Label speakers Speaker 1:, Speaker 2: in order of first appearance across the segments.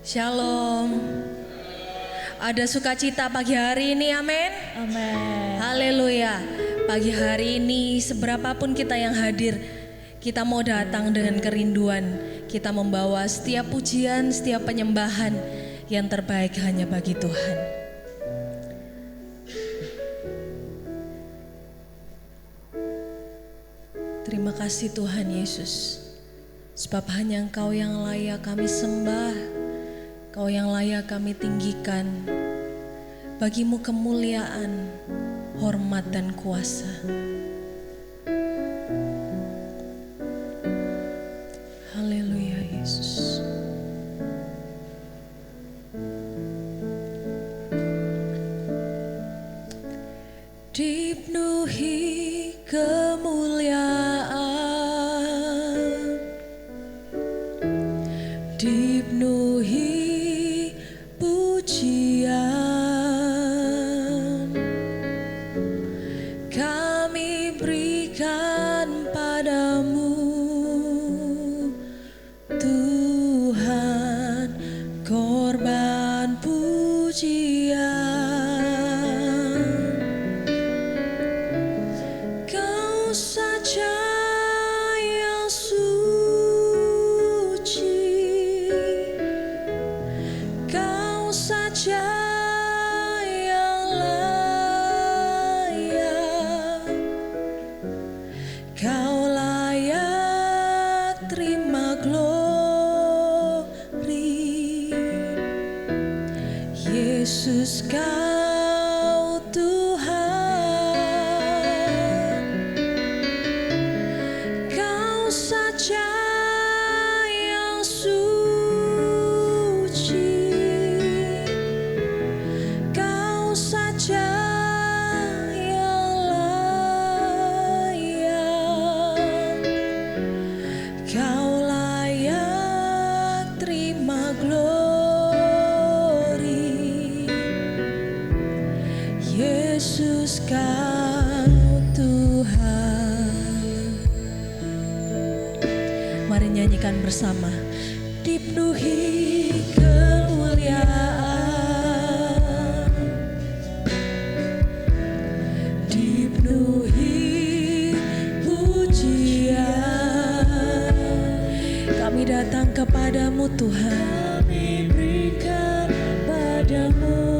Speaker 1: Shalom. Ada sukacita pagi hari ini, amin.
Speaker 2: Amin.
Speaker 1: Haleluya. Pagi hari ini seberapapun kita yang hadir, kita mau datang dengan kerinduan. Kita membawa setiap pujian, setiap penyembahan yang terbaik hanya bagi Tuhan. Terima kasih Tuhan Yesus, sebab hanya Engkau yang layak kami sembah, Engkau yang layak kami tinggikan. Bagimu kemuliaan, hormat dan kuasa. Haleluya Yesus. Dipenuhi kemuliaan, dipenuhi pujian, kami berikan padamu Tuhan, korban pujian. Kau saja yang suci, Kau saja yang layak, Kau layak terima glory. Yesus Kau Tuhan, Kau saja yang suci, Kau saja yang layak, Kau layak terima glory. Yesus Kau Tuhan. Mari nyanyikan bersama. Dipenuhi kemuliaan, dipenuhi pujian, kami datang kepadamu Tuhan, kami berikan padamu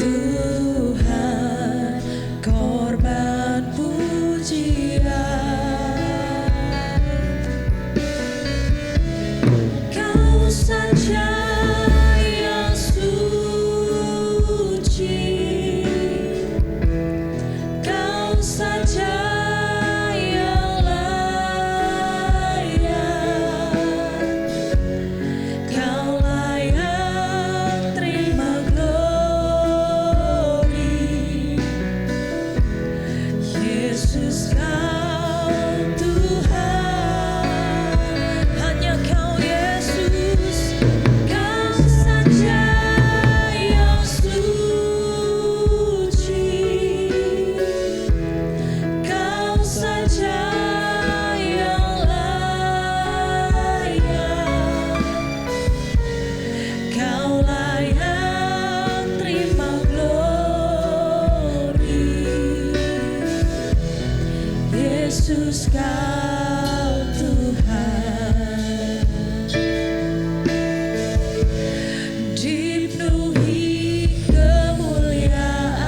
Speaker 1: Tuhan, korban pujian. Kau saja yang suci, Kau saja yang layak, Kau layak terima glory. Yesus Kau Tuhan, hanya Kau Yesus, Kau saja yang suci, Kau saja yang layak, Kau layak terima glory. Yesus Kau Tuhan, dipenuhi kemuliaan,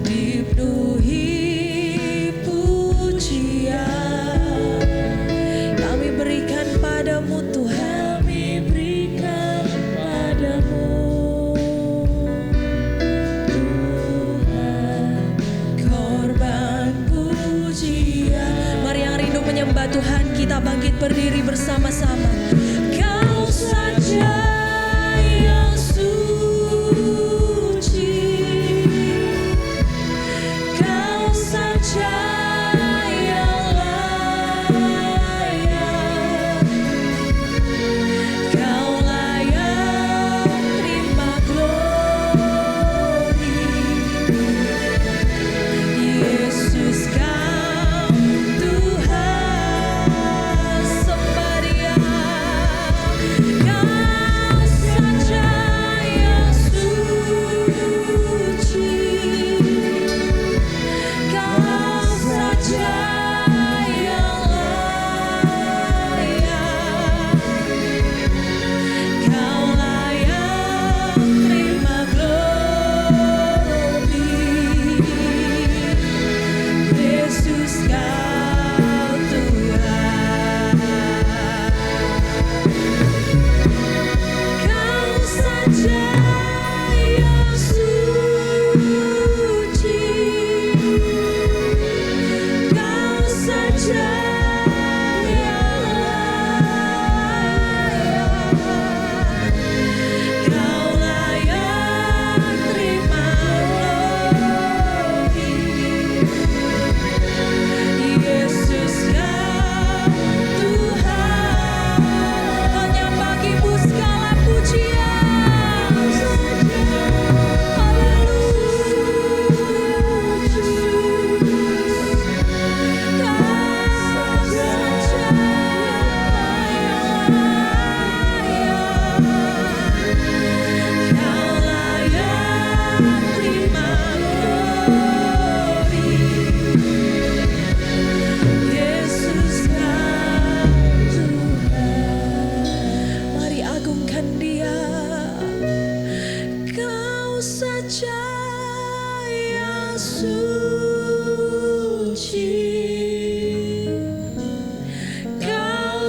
Speaker 1: dipenuhi pujian, kami berikan padamu Tuhan, kami berikan padamu Tuhan, korban pujian. Mari yang rindu menyembah Tuhan, kita bangkit berdiri bersama-sama. Kau saja yang suci, Kau saja yang layak, Kau layak terima glory. Yesus Kau Tuhan,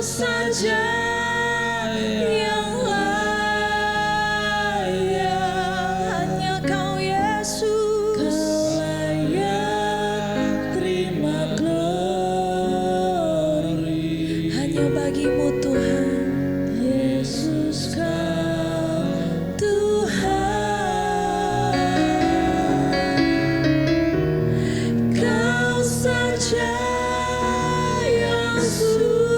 Speaker 1: Saja yang suci.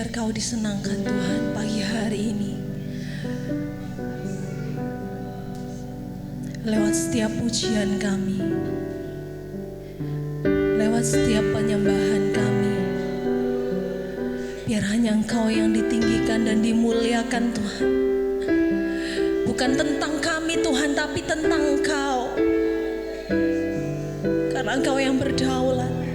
Speaker 1: biar Kau disenangkan Tuhan pagi hari ini. Lewat setiap pujian kami, lewat setiap penyembahan kami, biar hanya Engkau yang ditinggikan dan dimuliakan Tuhan. Bukan tentang kami Tuhan, tapi tentang Engkau. Karena Engkau yang berdaulat.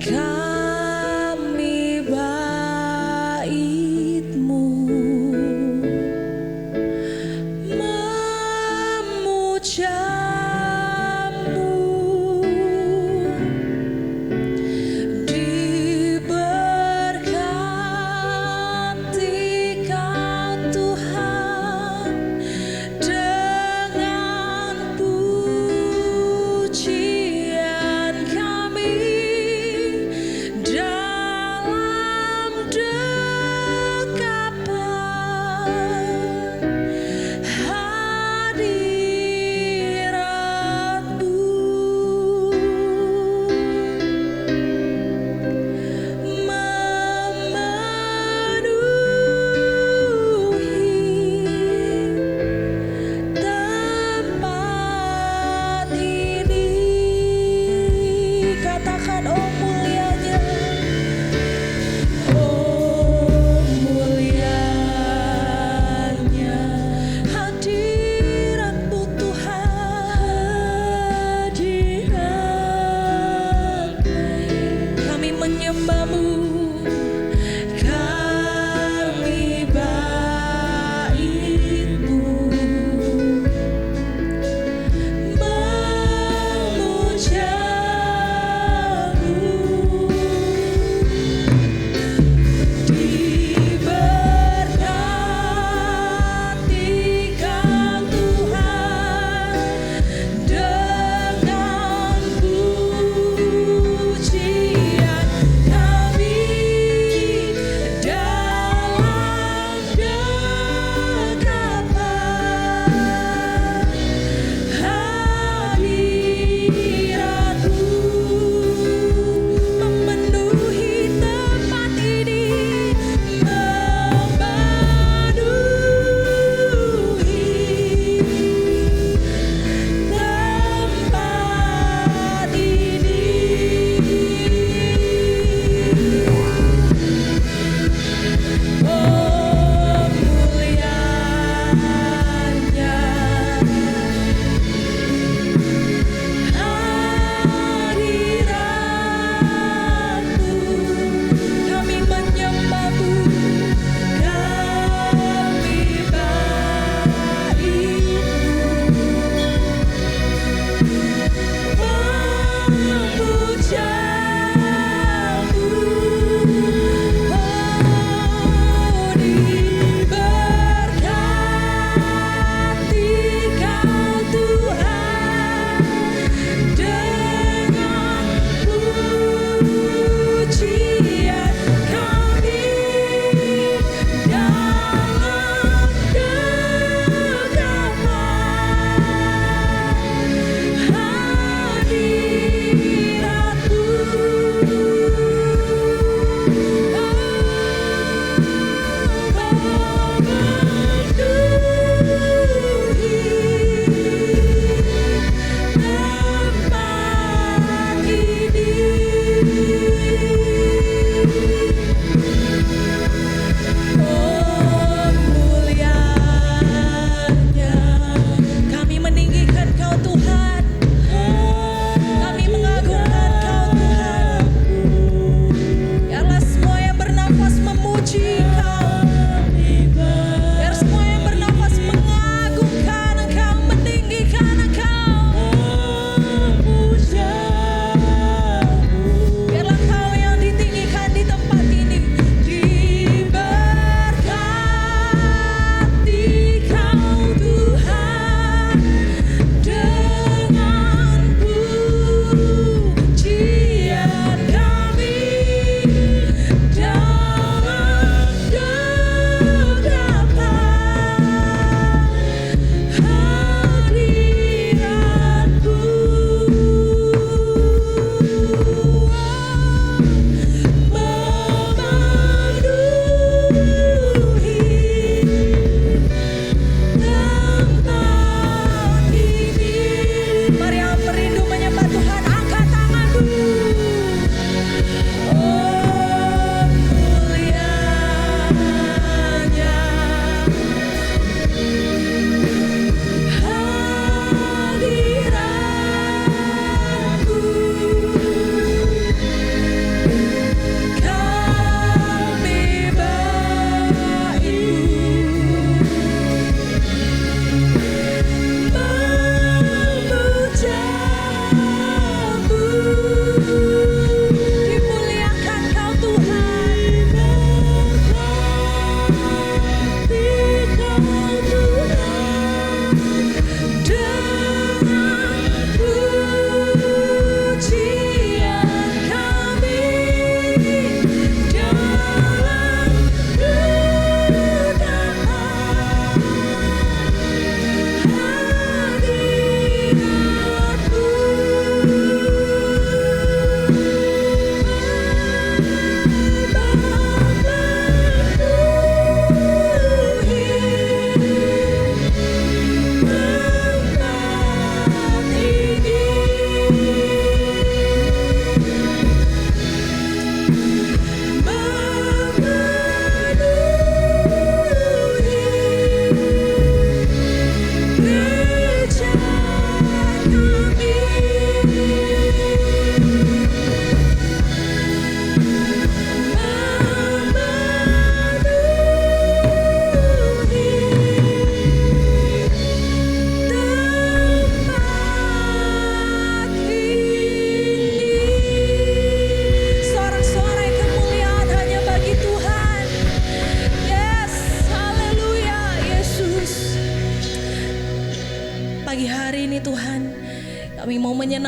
Speaker 1: Kami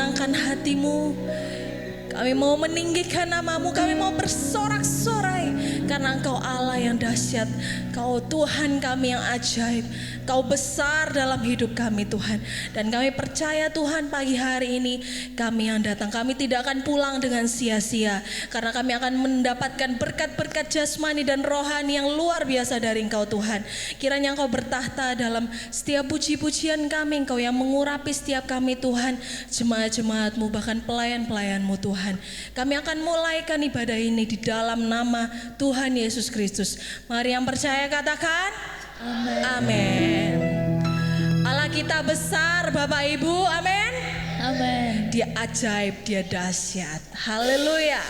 Speaker 1: menyenangkan hatimu. Kami mau meninggikan namamu, kami mau bersorak-sorai karena Engkau Allah yang dahsyat. Kau Tuhan kami yang ajaib. Kau besar dalam hidup kami Tuhan. Dan kami percaya Tuhan pagi hari ini kami yang datang, kami tidak akan pulang dengan sia-sia. Karena kami akan mendapatkan berkat-berkat jasmani dan rohani yang luar biasa dari Engkau Tuhan. Kiranya Engkau bertahta dalam setiap puji-pujian kami, Engkau yang mengurapi setiap kami Tuhan. Jemaat-jemaat-Mu bahkan pelayan-pelayan-Mu Tuhan. Kami akan mulaikan ibadah ini di dalam nama Tuhan Yesus Kristus. Mari yang percaya katakan amin. Amin. Allah kita besar Bapak Ibu, amin. Amin. Dia ajaib, dia dahsyat. Haleluya.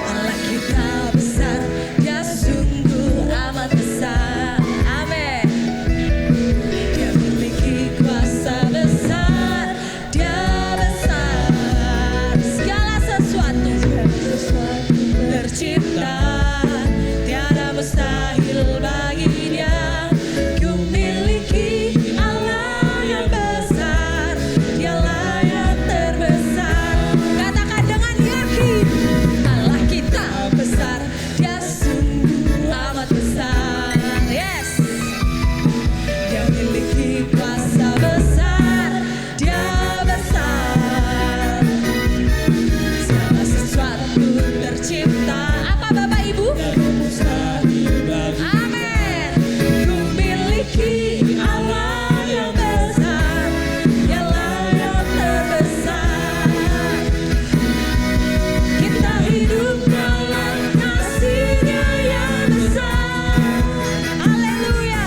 Speaker 1: Allah kita besar, dia sungguh amat besar. Amin. Dia memiliki kuasa besar, dia besar. Segala sesuatu tercipta, tiada mustahil bagi Dia. Ku miliki Allah yang besar, Dialah yang terbesar. Katakan dengan yakin, Allah kita besar, Dia sungguh amat besar. Yes. Dia memiliki kuasa besar, Dia besar. Segala sesuatu tercipta. Apa Bapak Ibu? Amin. Ku miliki Allah yang besar, Dialah yang terbesar. Kita hidup dalam kasih-Nya yang besar. Haleluya.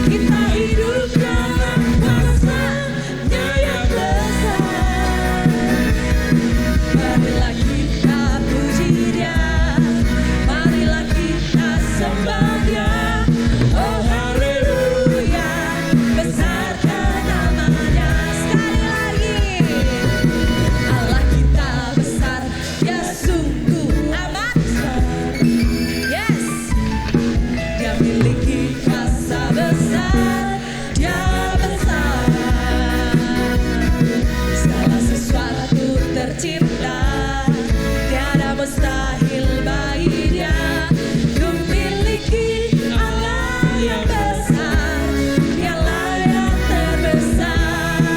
Speaker 1: Kita hidup dalam kuasa-Nya yang besar. Marilah kita puji Dia, marilah kita sembah Dia. Oh haleluya, besarkan namanya. Sekali lagi, Allah kita besar, Dia sungguh amat besar. Yes. Dia miliki kuasa besar, Dia besar. Segala sesuatu tercipta, tiada mustahil bagi Dia. Ku miliki Allah yang besar, Dialah yang terbesar.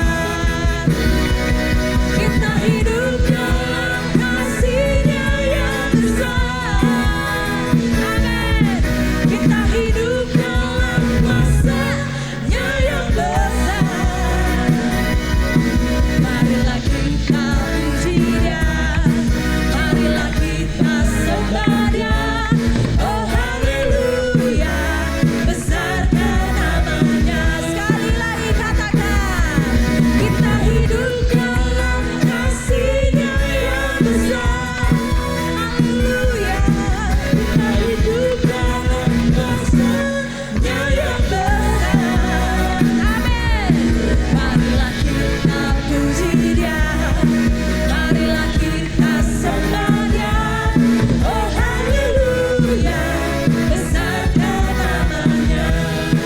Speaker 1: Kita hidup dalam kasih-Nya yang besar. Amin. Kita hidup dalam kuasa-Nya yang besar. Marilah kita puji Dia, marilah kita sembah Dia. Oh haleluya, besarkan namanya. Sekali lagi katakan, kita hidup dalam kasih-Nya yang besar. Haleluya, kita hidup dalam kuasa-Nya yang besar. Amin. Marilah kita puji Dia, marilah kita sembah Dia. Oh haleluya, besarkan namanya.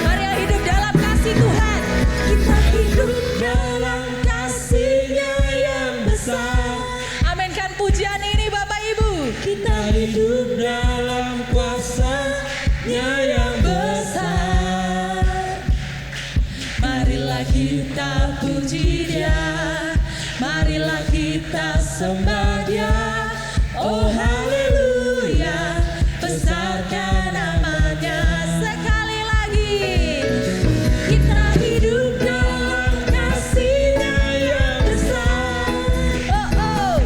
Speaker 1: Mari hidup dalam kasih Tuhan. Kita hidup dalam kasih-Nya yang besar. Aminkan pujian ini Bapak Ibu. Kita hidup dalam kuasa-Nya yang besar. Marilah kita puji Dia, marilah kita sembah Dia. Oh haleluya, besarkan namanya. Sekali lagi, kita hidup dalam kasih-Nya yang besar. Oh oh,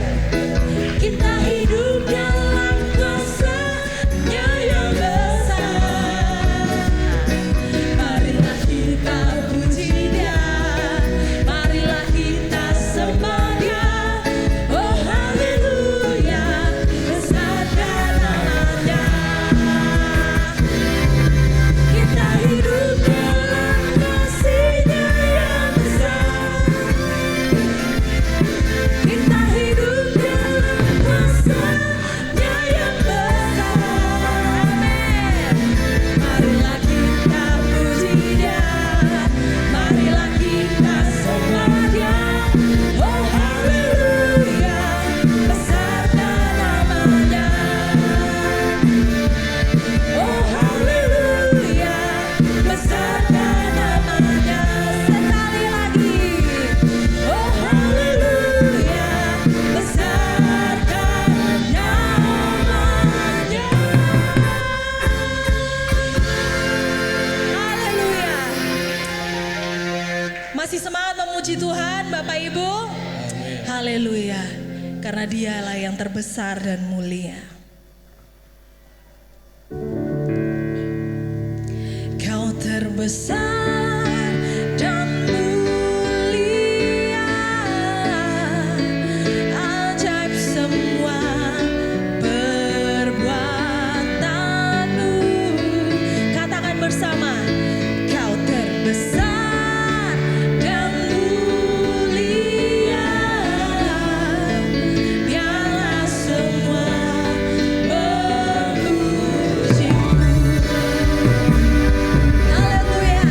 Speaker 1: kita hidup dalam kuasa-Nya yang besar. Marilah kita puji Dia, marilah kita sembah Dia. Oh haleluya. Masih semangat memuji Tuhan Bapak Ibu? Haleluya. Karena dialah yang terbesar dan mulia. Kau terbesar dan mulia, ajaib semua perbuatanmu. Katakan bersama, kau terbesar dan mulia, biarlah semua memujimu. Haleluya.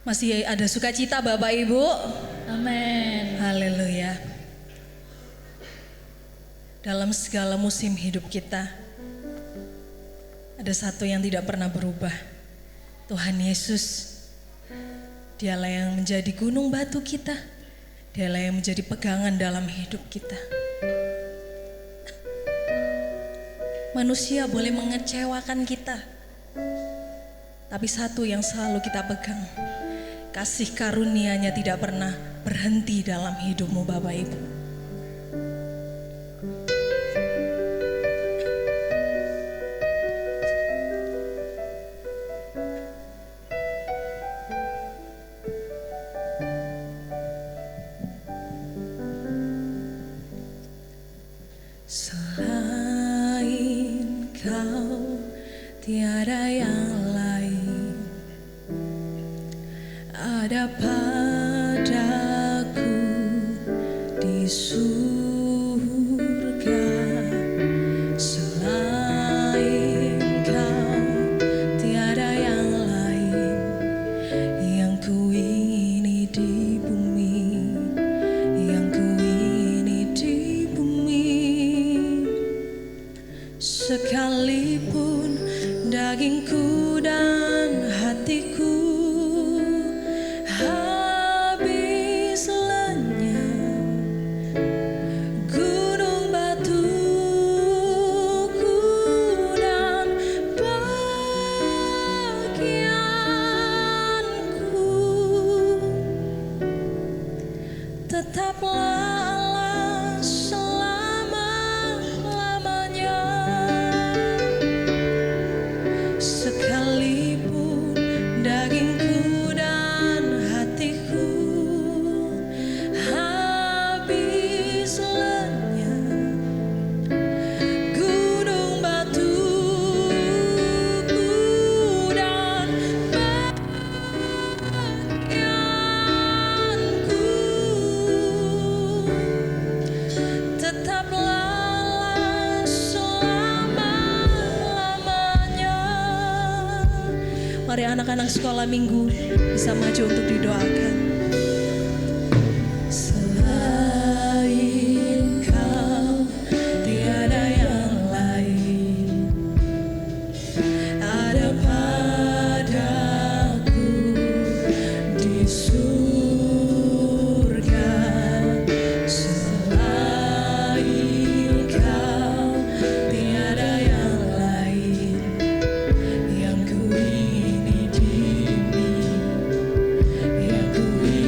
Speaker 1: Masih ada sukacita Bapak Ibu?
Speaker 2: Amin.
Speaker 1: Haleluya. Dalam segala musim hidup kita, ada satu yang tidak pernah berubah. Tuhan Yesus. Dialah yang menjadi gunung batu kita. Dialah yang menjadi pegangan dalam hidup kita. Manusia boleh mengecewakan kita, tapi satu yang selalu kita pegang, kasih karunia-Nya tidak pernah berhenti dalam hidupmu Bapak Ibu. Selain Kau tiada yang lain ada padaku di surga. Selain Kau tiada yang lain yang kuingini di bumi, yang kuingini di bumi. Sekalipun dagingku dan hatiku habis lenyap, gunung batuku dan bagianku tetaplah Allah selama-lamanya. Sekalipun dagingku dan hatiku habis lenyap, gunung batuku dan bagianku tetaplah Allah selama-lamanya. Mari anak-anak sekolah minggu bisa maju untuk didoakan. Selain Kau tiada yang lain ada padaku di surga. Selain Kau tiada yang lain yang kuingini di bumi, yang kuingini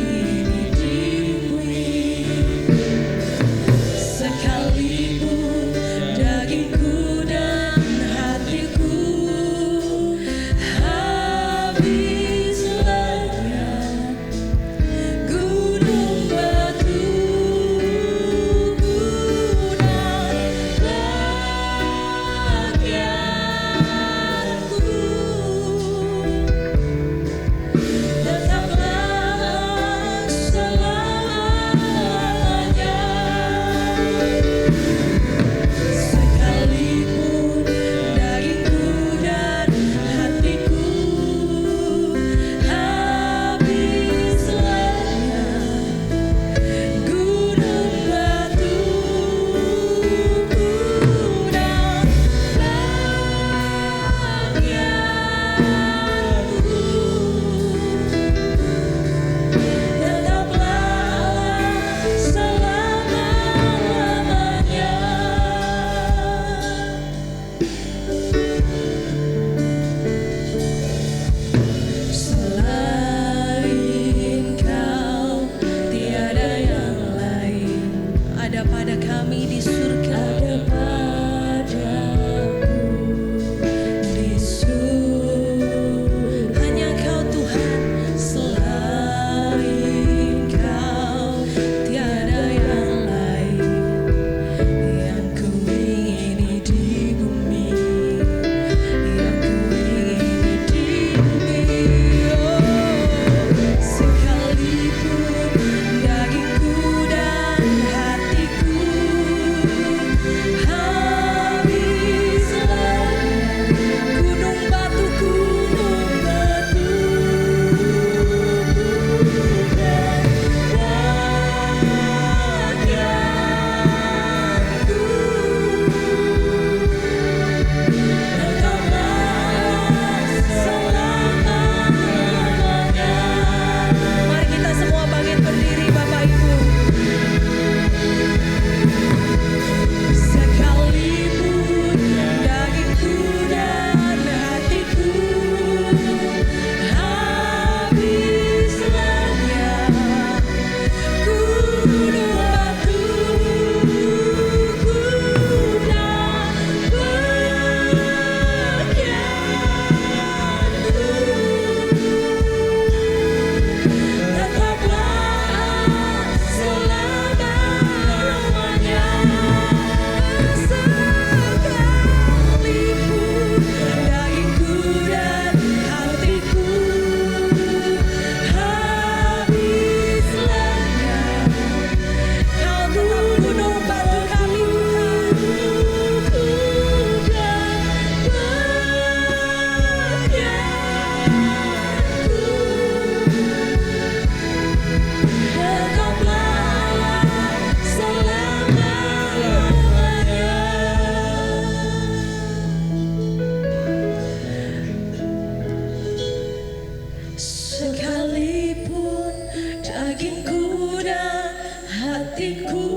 Speaker 1: sekalipun dagingku dan hatiku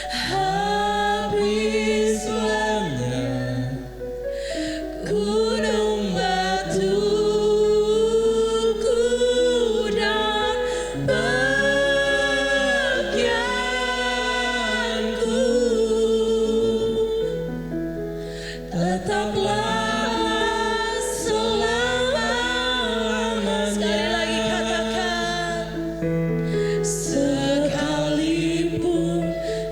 Speaker 1: habis belanya, gunung batuku dan bagianku tetaplah selama-lamanya. Sekali lagi katakan, sekalipun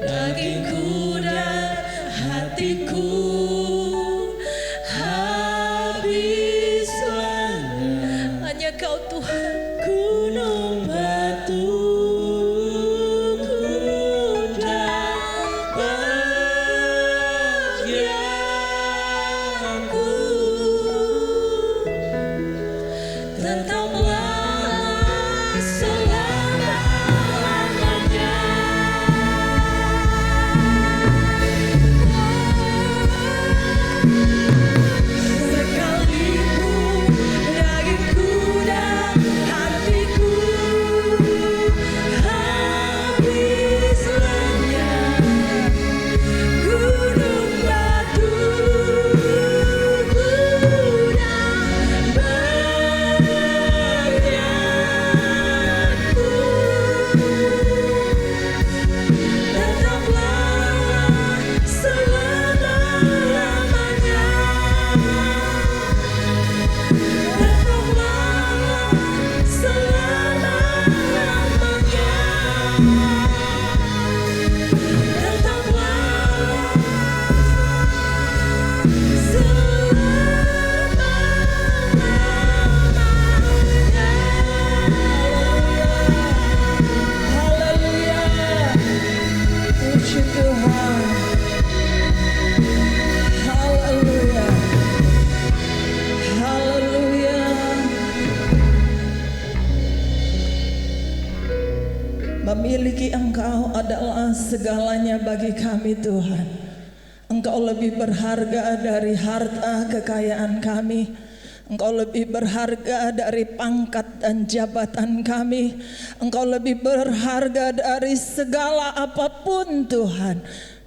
Speaker 1: dagingku dan hatiku habis belanya, hanya Kau Tuhan, gunung batuku dan bagianku tetaplah selama-lamanya. Sekalipun dagingku dan hatiku habis belanya, gunung batuku dan bagianku tetaplah selama-lamanya. Tetaplah selama-lamanya. Haleluya. Puji Tuhan. Haleluya. Haleluya. Memiliki Engkau adalah segalanya bagi kami, Tuhan. Engkau lebih berharga dari harta kekayaan kami. Engkau lebih berharga dari pangkat dan jabatan kami. Engkau lebih berharga dari segala apapun, Tuhan.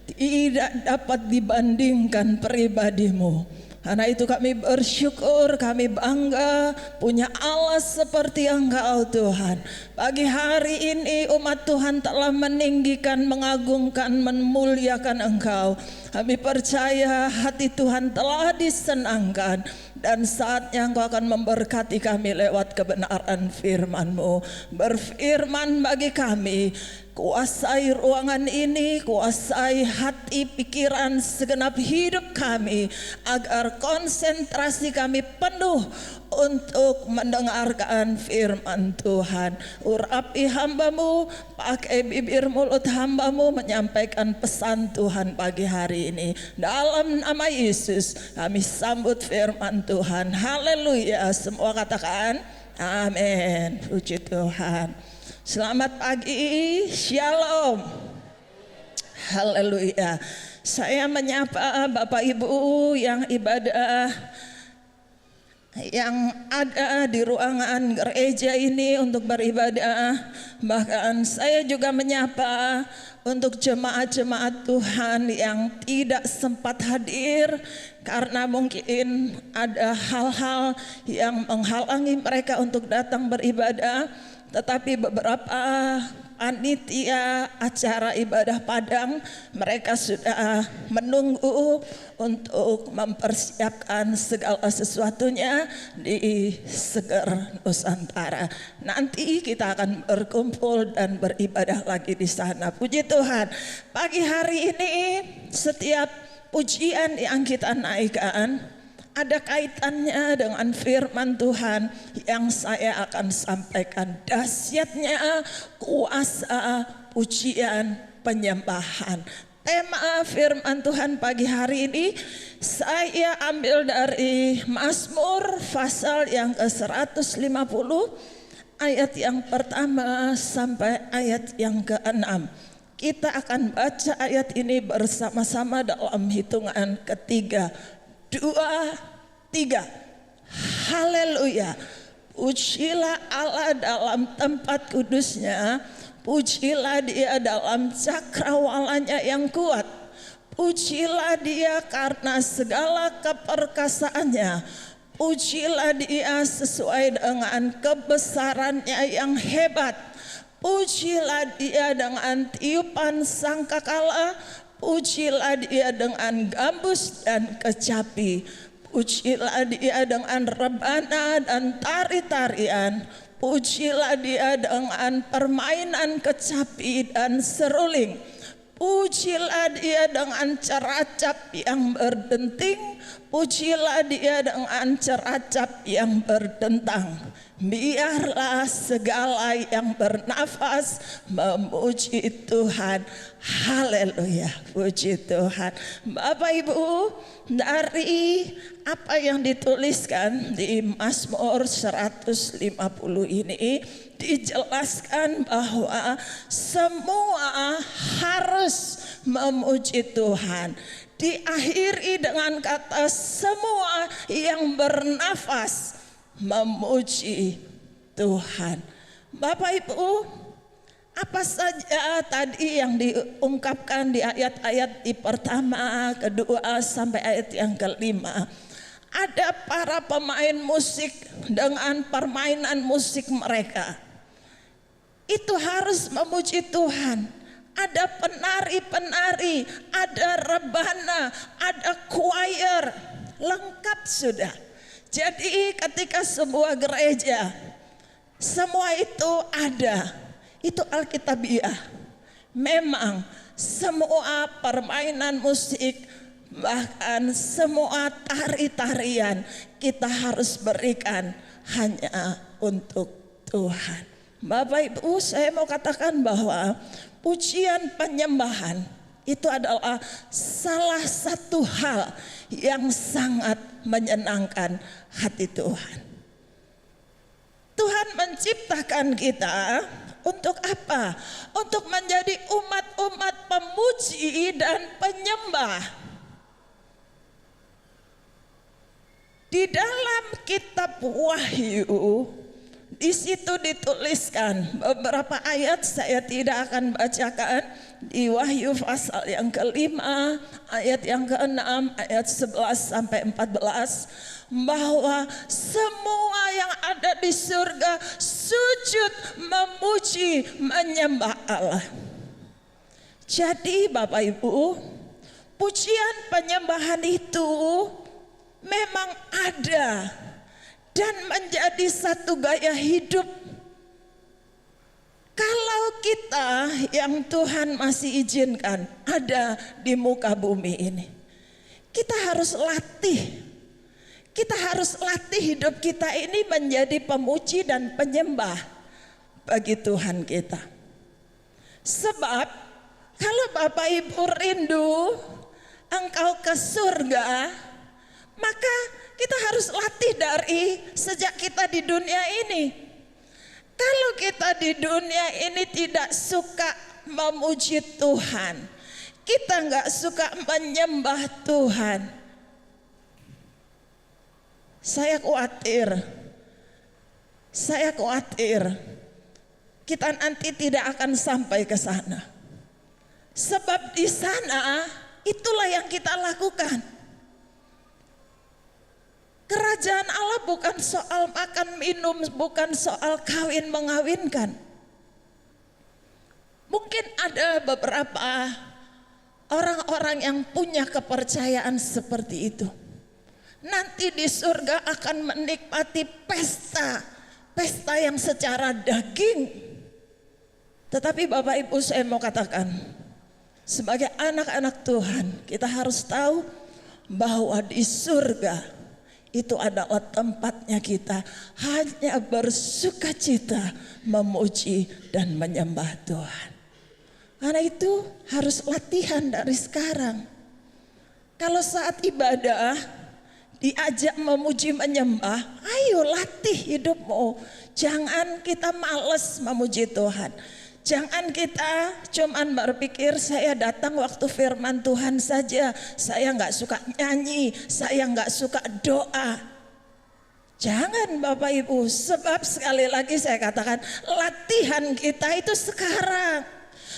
Speaker 1: Tidak dapat dibandingkan pribadi-Mu. Karena itu kami bersyukur, kami bangga punya Allah seperti Engkau, Tuhan. Pagi hari ini umat Tuhan telah meninggikan, mengagungkan, memuliakan Engkau. Kami percaya hati Tuhan telah disenangkan, dan saatnya Engkau akan memberkati kami lewat kebenaran firman-Mu. Berfirman bagi kami, kuasai ruangan ini, kuasai hati, pikiran, segenap hidup kami, agar konsentrasi kami penuh untuk mendengarkan firman Tuhan. Urapi hamba-Mu, pakai bibir mulut hamba-Mu menyampaikan pesan Tuhan pagi hari ini. Dalam nama Yesus kami sambut firman Tuhan. Haleluya. Semua katakan amin. Puji Tuhan. Selamat pagi, shalom. Haleluya. Saya menyapa Bapak Ibu yang ibadah, yang ada di ruangan gereja ini untuk beribadah. Bahkan saya juga menyapa untuk jemaat-jemaat Tuhan yang tidak sempat hadir karena mungkin ada hal-hal yang menghalangi mereka untuk datang beribadah. Tetapi beberapa panitia acara ibadah Padang, mereka sudah menunggu untuk mempersiapkan segala sesuatunya di Seger Nusantara. Nanti kita akan berkumpul dan beribadah lagi di sana. Puji Tuhan. Pagi hari ini setiap pujian yang kita naikkan ada kaitannya dengan firman Tuhan yang saya akan sampaikan. Dahsyatnya kuasa pujian penyembahan. Tema firman Tuhan pagi hari ini saya ambil dari Mazmur pasal yang ke-150 ayat yang pertama sampai ayat yang ke-6. Kita akan baca ayat ini bersama-sama dalam hitungan ketiga. 2, 3. Haleluya.
Speaker 3: Pujilah Allah dalam tempat kudusnya, pujilah Dia dalam cakrawalanya yang kuat. Pujilah Dia karena segala keperkasaannya. Pujilah Dia sesuai dengan kebesarannya yang hebat. Pujilah Dia dengan tiupan sangkakala. Pujilah Dia dengan gambus dan kecapi. Pujilah Dia dengan rebana dan tari-tarian. Pujilah Dia dengan permainan kecapi dan seruling. Pujilah Dia dengan ceracap yang berdenting. Pujilah Dia dengan ceracap yang berdentang. Biarlah segala yang bernafas memuji Tuhan. Haleluya, puji Tuhan. Bapak Ibu, dari apa yang dituliskan di Mazmur 150 ini dijelaskan bahwa semua harus memuji Tuhan. Diakhiri dengan kata semua yang bernafas memuji Tuhan. Bapak Ibu, apa saja tadi yang diungkapkan di ayat-ayat di pertama, kedua sampai ayat yang kelima. Ada para pemain musik dengan permainan musik mereka. Itu harus memuji Tuhan. Ada penari-penari, ada rebana, ada choir, lengkap sudah. Jadi ketika sebuah gereja semua itu ada, itu Alkitabiah. Memang semua permainan musik, bahkan semua tari-tarian kita harus berikan hanya untuk Tuhan. Bapak Ibu, saya mau katakan bahwa pujian penyembahan itu adalah salah satu hal yang sangat menyenangkan hati Tuhan. Tuhan menciptakan kita untuk apa? Untuk menjadi umat-umat pemuji dan penyembah. Di dalam kitab Wahyu, di situ dituliskan beberapa ayat, saya tidak akan bacakan. Di Wahyu pasal yang kelima, ayat yang ke-6, ayat 11 sampai 14, bahwa semua yang ada di surga sujud memuji menyembah Allah. Jadi Bapak Ibu, pujian penyembahan itu memang ada dan menjadi satu gaya hidup. Kalau kita yang Tuhan masih izinkan ada di muka bumi ini, kita harus latih. Kita harus latih hidup kita ini menjadi pemuji dan penyembah bagi Tuhan kita. Sebab kalau Bapak Ibu rindu engkau ke surga, maka kita harus latih dari sejak kita di dunia ini. Kalau kita di dunia ini tidak suka memuji Tuhan, kita nggak suka menyembah Tuhan, saya khawatir kita nanti tidak akan sampai ke sana. Sebab di sana itulah yang kita lakukan. Kerajaan Allah bukan soal makan minum, bukan soal kawin mengawinkan. Mungkin ada beberapa orang-orang yang punya kepercayaan seperti itu. Nanti di surga akan menikmati pesta yang secara daging. Tetapi Bapak Ibu, saya mau katakan, sebagai anak-anak Tuhan, kita harus tahu bahwa di surga itu adalah tempatnya kita hanya bersuka cita memuji dan menyembah Tuhan. Karena itu harus latihan dari sekarang. Kalau saat ibadah diajak memuji menyembah, ayo latih hidupmu. Jangan kita malas memuji Tuhan. Jangan kita cuman berpikir saya datang waktu firman Tuhan saja, saya nggak suka nyanyi, saya nggak suka doa. Jangan Bapak Ibu, sebab sekali lagi saya katakan latihan kita itu sekarang.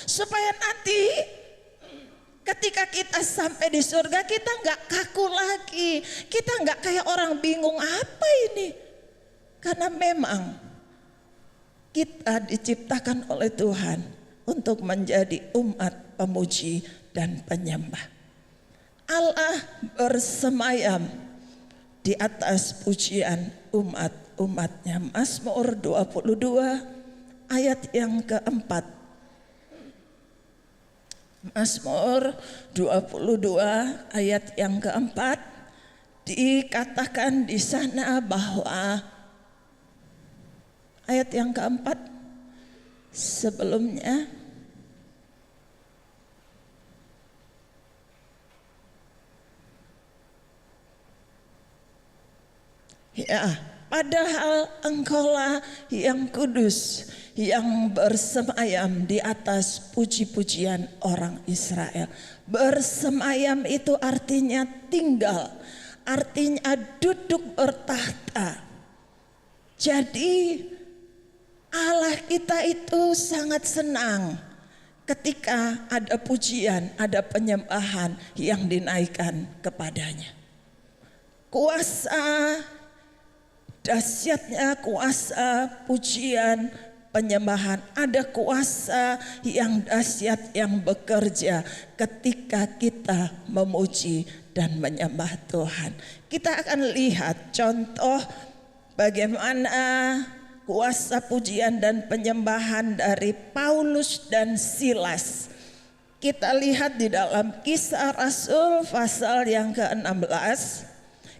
Speaker 3: Supaya nanti ketika kita sampai di surga kita nggak kaku lagi. Kita nggak kayak orang bingung apa ini. Karena memang kita diciptakan oleh Tuhan untuk menjadi umat pemuji dan penyembah. Allah bersemayam di atas pujian umat-umatnya. Mazmur 22 ayat yang keempat. Mazmur 22 ayat yang keempat dikatakan di sana bahwa ayat yang keempat sebelumnya ya, padahal Engkaulah yang kudus, yang bersemayam di atas puji-pujian orang Israel. Bersemayam itu artinya tinggal, artinya duduk bertahta. Jadi Allah kita itu sangat senang ketika ada pujian, ada penyembahan yang dinaikkan kepadanya. Kuasa, dahsyatnya kuasa pujian penyembahan, ada kuasa yang dahsyat yang bekerja ketika kita memuji dan menyembah Tuhan. Kita akan lihat contoh bagaimana kuasa pujian dan penyembahan dari Paulus dan Silas. Kita lihat di dalam Kisah Rasul pasal yang ke-16.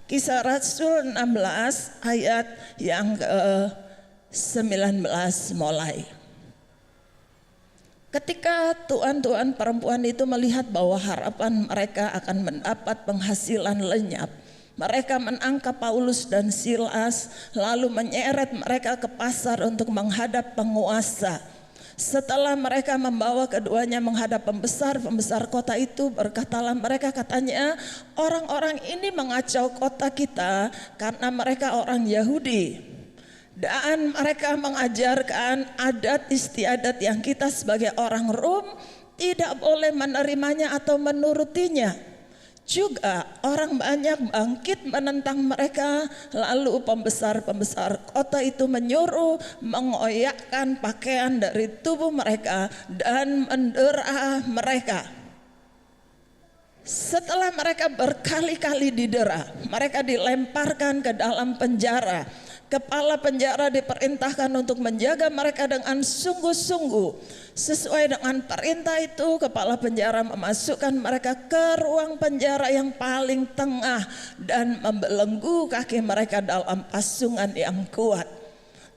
Speaker 3: Kisah Rasul 16 ayat yang ke-19 mulai. Ketika tuan-tuan perempuan itu melihat bahwa harapan mereka akan mendapat penghasilan lenyap, mereka menangkap Paulus dan Silas lalu menyeret mereka ke pasar untuk menghadap penguasa. Setelah mereka membawa keduanya menghadap pembesar kota itu, berkatalah mereka, katanya, orang-orang ini mengacau kota kita karena mereka orang Yahudi. Dan mereka mengajarkan adat istiadat yang kita sebagai orang Rom tidak boleh menerimanya atau menurutinya. Juga orang banyak bangkit menentang mereka. Lalu pembesar-pembesar kota itu menyuruh mengoyakkan pakaian dari tubuh mereka dan mendera mereka. Setelah mereka berkali-kali didera, mereka dilemparkan ke dalam penjara. Kepala penjara diperintahkan untuk menjaga mereka dengan sungguh-sungguh. Sesuai dengan perintah itu, kepala penjara memasukkan mereka ke ruang penjara yang paling tengah dan membelenggu kaki mereka dalam pasungan yang kuat.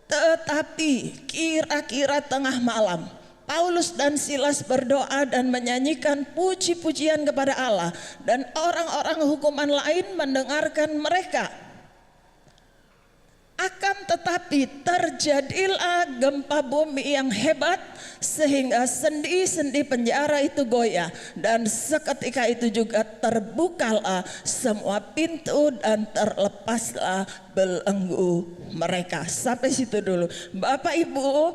Speaker 3: Tetapi kira-kira tengah malam, Paulus dan Silas berdoa dan menyanyikan puji-pujian kepada Allah, dan orang-orang hukuman lain mendengarkan mereka. Akan tetapi terjadilah gempa bumi yang hebat sehingga sendi-sendi penjara itu goyah, dan seketika itu juga terbukalah semua pintu dan terlepaslah belenggu mereka. Sampai situ dulu. Bapak Ibu,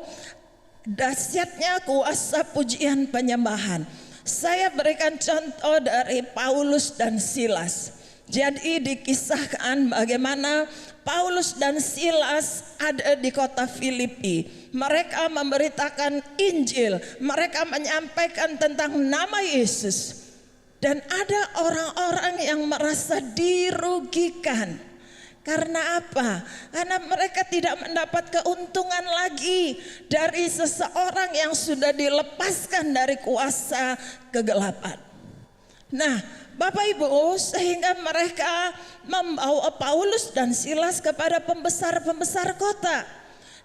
Speaker 3: dahsyatnya kuasa pujian penyembahan. Saya berikan contoh dari Paulus dan Silas. Jadi dikisahkan bagaimana Paulus dan Silas ada di kota Filipi. Mereka memberitakan Injil, mereka menyampaikan tentang nama Yesus. Dan ada orang-orang yang merasa dirugikan. Karena apa? Karena mereka tidak mendapat keuntungan lagi dari seseorang yang sudah dilepaskan dari kuasa kegelapan. Nah, Bapak Ibu, sehingga mereka membawa Paulus dan Silas kepada pembesar-pembesar kota.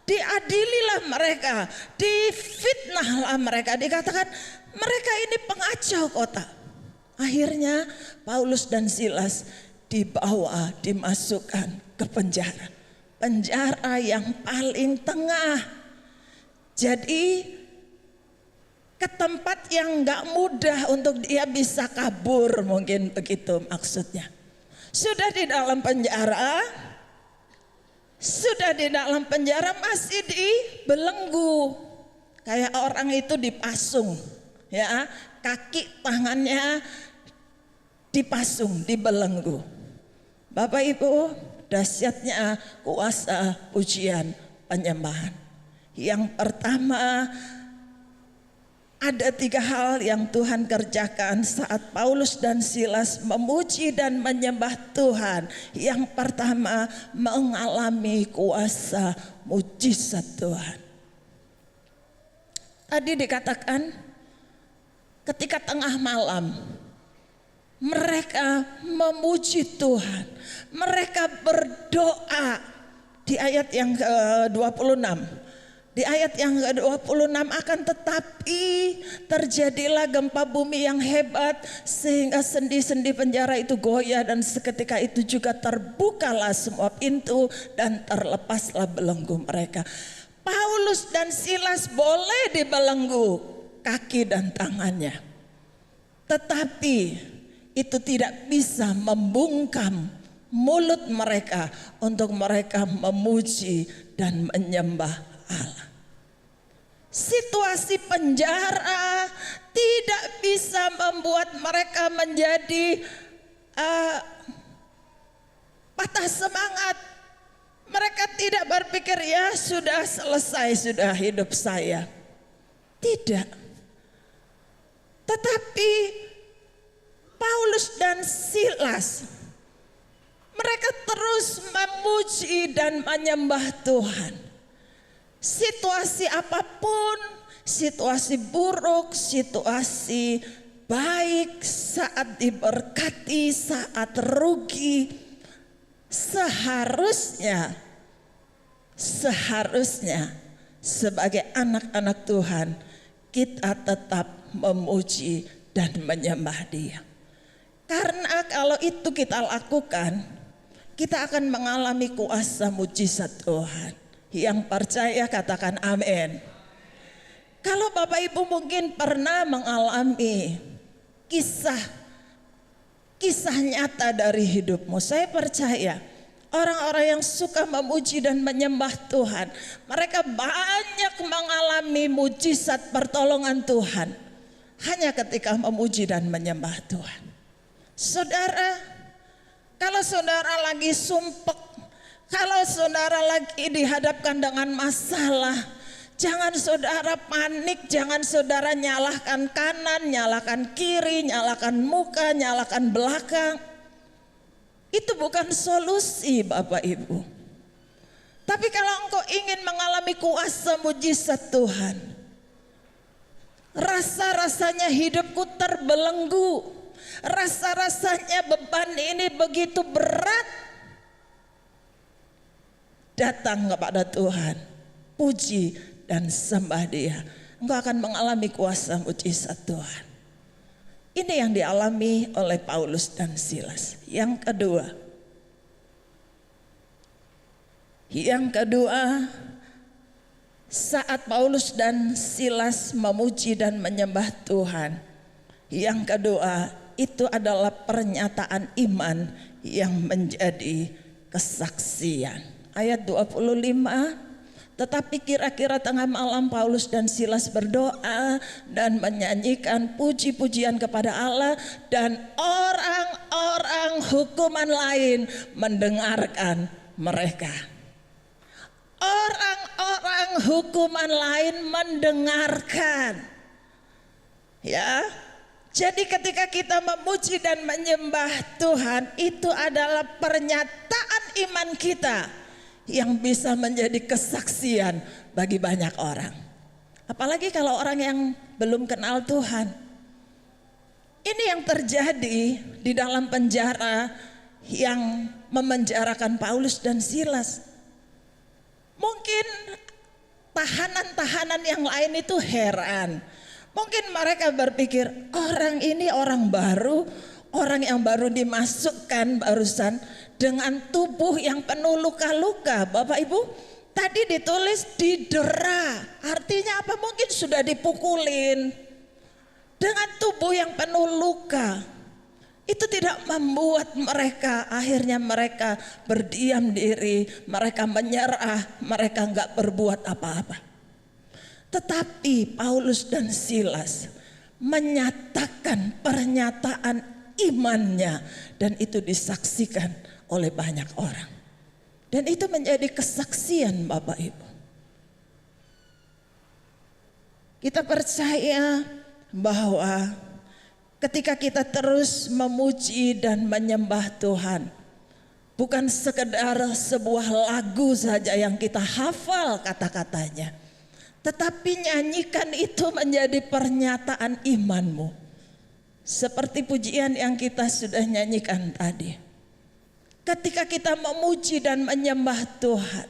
Speaker 3: Diadililah mereka, difitnahlah mereka, dikatakan mereka ini pengacau kota. Akhirnya Paulus dan Silas dibawa, dimasukkan ke penjara. Penjara yang paling tengah. Jadi ke tempat yang gak mudah untuk dia bisa kabur, mungkin begitu maksudnya. Sudah di dalam penjara, Sudah di dalam penjara masih dibelenggu. Kayak orang itu dipasung, ya, kaki tangannya dipasung, dibelenggu. Bapak Ibu, dahsyatnya kuasa pujian penyembahan. Yang pertama, ada 3 hal yang Tuhan kerjakan saat Paulus dan Silas memuji dan menyembah Tuhan. Yang pertama, mengalami kuasa mujizat Tuhan. Tadi dikatakan ketika tengah malam mereka memuji Tuhan. Mereka berdoa di ayat yang ke-26. Di ayat yang ke-26, akan tetapi terjadilah gempa bumi yang hebat sehingga sendi-sendi penjara itu goyah, dan seketika itu juga terbukalah semua pintu dan terlepaslah belenggu mereka. Paulus dan Silas boleh dibelenggu kaki dan tangannya, tetapi itu tidak bisa membungkam mulut mereka untuk mereka memuji dan menyembah Allah. Situasi penjara tidak bisa membuat mereka menjadi patah semangat. Mereka tidak berpikir, ya sudah selesai, sudah hidup saya. Tidak. Tetapi Paulus dan Silas, mereka terus memuji dan menyembah Tuhan. Situasi apapun, situasi buruk, situasi baik, saat diberkati, saat rugi, seharusnya sebagai anak-anak Tuhan kita tetap memuji dan menyembah Dia. Karena kalau itu kita lakukan, kita akan mengalami kuasa mujizat Tuhan. Yang percaya katakan amin. Kalau Bapak Ibu mungkin pernah mengalami kisah nyata dari hidupmu, saya percaya orang-orang yang suka memuji dan menyembah Tuhan, mereka banyak mengalami mujizat pertolongan Tuhan hanya ketika memuji dan menyembah Tuhan. Saudara, kalau saudara lagi sumpek, kalau saudara lagi dihadapkan dengan masalah, jangan saudara panik, jangan saudara nyalahkan kanan, nyalahkan kiri, nyalahkan muka, nyalahkan belakang. Itu bukan solusi Bapak Ibu. Tapi kalau engkau ingin mengalami kuasa mujizat Tuhan, rasa-rasanya hidupku terbelenggu, rasa-rasanya beban ini begitu berat, datang kepada Tuhan, puji dan sembah Dia. Engkau akan mengalami kuasa mujizat Tuhan. Ini yang dialami oleh Paulus dan Silas. Yang kedua, saat Paulus dan Silas memuji dan menyembah Tuhan, yang kedua itu adalah pernyataan iman yang menjadi kesaksian. Ayat 25, tetapi kira-kira tengah malam Paulus dan Silas berdoa dan menyanyikan puji-pujian kepada Allah, dan orang-orang hukuman lain mendengarkan mereka. Orang-orang hukuman lain mendengarkan. Ya. Jadi ketika kita memuji dan menyembah Tuhan, itu adalah pernyataan iman kita yang bisa menjadi kesaksian bagi banyak orang. Apalagi kalau orang yang belum kenal Tuhan. Ini yang terjadi di dalam penjara yang memenjarakan Paulus dan Silas. Mungkin tahanan-tahanan yang lain itu heran. Mungkin mereka berpikir, orang ini orang baru, orang yang baru dimasukkan barusan dengan tubuh yang penuh luka-luka. Bapak Ibu, tadi ditulis didera, artinya apa? Mungkin sudah dipukulin dengan tubuh yang penuh luka. Itu tidak membuat mereka akhirnya mereka berdiam diri, mereka menyerah, mereka enggak berbuat apa-apa. Tetapi Paulus dan Silas menyatakan pernyataan imannya dan itu disaksikan oleh banyak orang. Dan itu menjadi kesaksian Bapak Ibu. Kita percaya bahwa ketika kita terus memuji dan menyembah Tuhan, bukan sekedar sebuah lagu saja yang kita hafal kata-katanya, tetapi nyanyikan itu menjadi pernyataan imanmu. Seperti pujian yang kita sudah nyanyikan tadi. Ketika kita memuji dan menyembah Tuhan,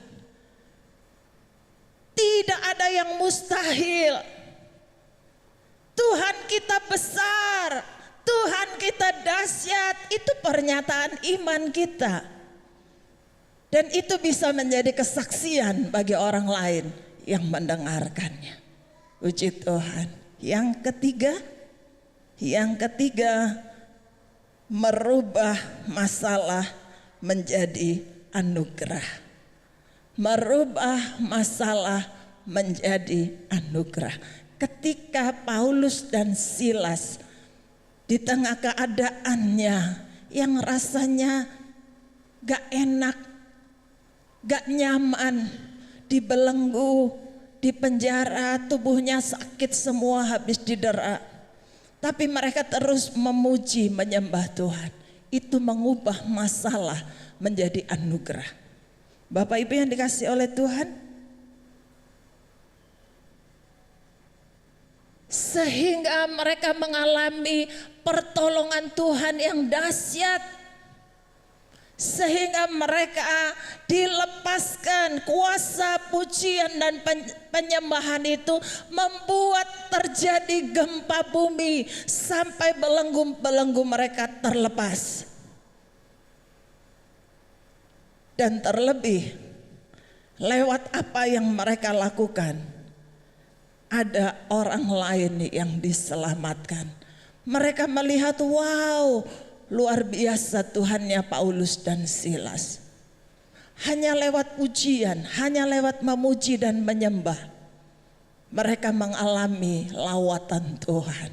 Speaker 3: tidak ada yang mustahil. Tuhan kita besar, Tuhan kita dahsyat, itu pernyataan iman kita. Dan itu bisa menjadi kesaksian bagi orang lain yang mendengarkannya. Puji Tuhan. Yang ketiga, merubah masalah menjadi anugerah. Merubah masalah menjadi anugerah. Ketika Paulus dan Silas di tengah keadaannya yang rasanya gak enak, gak nyaman, dibelenggu, di penjara, tubuhnya sakit semua habis didera. Tapi mereka terus memuji, menyembah Tuhan. Itu mengubah masalah menjadi anugerah. Bapak Ibu yang dikasihi oleh Tuhan, sehingga mereka mengalami pertolongan Tuhan yang dahsyat, sehingga mereka dilepaskan kuasa pujian dan penyembahan itu membuat terjadi gempa bumi sampai belenggu-belenggu mereka terlepas. Dan terlebih lewat apa yang mereka lakukan, ada orang lain yang diselamatkan. Mereka melihat, wow, luar biasa Tuhannya Paulus dan Silas. Hanya lewat pujian, hanya lewat memuji dan menyembah, mereka mengalami lawatan Tuhan.